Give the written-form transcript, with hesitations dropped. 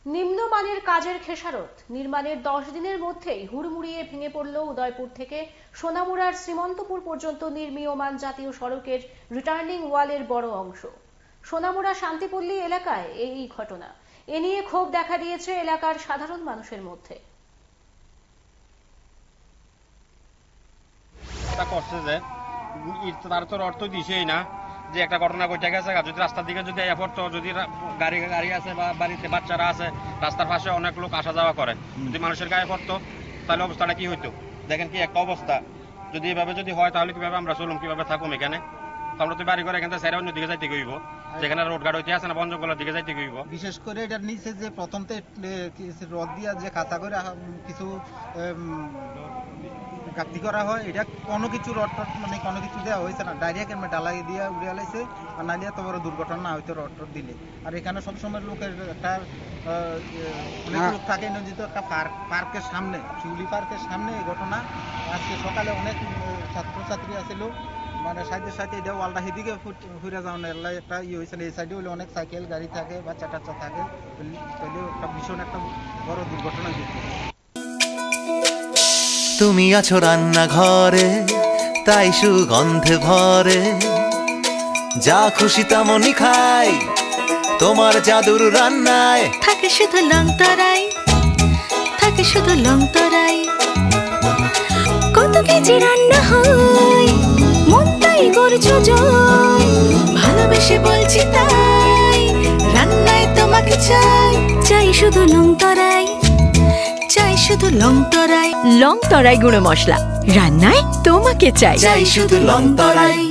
নিম্নমানের কাজের খেসারত নির্মাণের 10 দিনের মধ্যেই হুড়মুড়িয়ে ভেঙে পড়ল উদয়পুর থেকে সোনামুড়ার শ্রীমন্তপুর পর্যন্ত নির্মীয়মান জাতীয় সড়কের রিটার্নিং ওয়ালের বড় অংশ। সোনামুড়া শান্তিপল্লী এলাকায় এই ঘটনা। এ নিয়ে ক্ষোভ দেখা দিয়েছে এলাকার সাধারণ মানুষের মধ্যে। তার তো অর্থ দিছেই না যে একটা ঘটনা ঘটে গেছে, যদি রাস্তার দিকে যদি এফোর্ট, যদি গাড়ি আছে বা বাড়িতে বাচ্চারা আছে, রাস্তার পাশে অনেক লোক আসা যাওয়া করে, যদি মানুষের গায়ে পড়তো তাহলে অবস্থাটা কি হইতো? দেখেন কি একটা অবস্থা। যদি এভাবে যদি হয় তাহলে কিভাবে আমরা চলুম, কিভাবে থাকুম এখানে? আমরা তো বাড়ি করে এখান থেকে অন্য দিকে যাইতে গইব, যেখানে রোড গার্ড হইতে আছে না, বন জঙ্গলের দিকে যাইতে গইব। বিশেষ করে এটার নিচে যে প্রথমতে রড দিয়া যে কাঁচা করে কিছু গাঁথনি করা হয়, এটা কোনো কিছু রড মানে কোনো কিছু দেওয়া হয়েছে না, ডাইরেক্ট এমনি ডালাই দিয়ে উড়িয়ে লাইছে। আর নাইলে এত বড় দুর্ঘটনা না হয়তো রড দিলে। আর এখানে সবসময় লোকের একটা অনেক লোক থাকে নিয়োজিত একটা পার্কের সামনে, শিউলি পার্কের সামনে এই ঘটনা। আজকে সকালে অনেক ছাত্রছাত্রী আছিল, মানে সাইডে এটা ওয়ালটা সেদিকে ঘুরে যাওয়ার একটা ইয়ে হয়েছিল। এই সাইডে হলে অনেক সাইকেল গাড়ি থাকে, বাচ্চা টাচ্চা থাকে, তাহলে একটা ভীষণ একটা বড় দুর্ঘটনা ঘটে। তুমি আছো রান্নাঘরে, তাই সুগন্ধে ভরে, যা খুশি তেমনই খাই, তোমার জাদুর রান্নায় থাকে শুধু লং তরাই, থাকে শুধু লং তরাই। কত কেজি রান্না হয়, মন তাই করছো জয়, ভালোবেসে বলছি তাই, রান্নায় তোমাকে চাই, চাই শুধু লং তরাই, চাই শুধু লং তরাই। লং তরাই গুঁড়ো মশলা, রান্নায় তোমাকে চাই, চাই শুধু লং তরাই।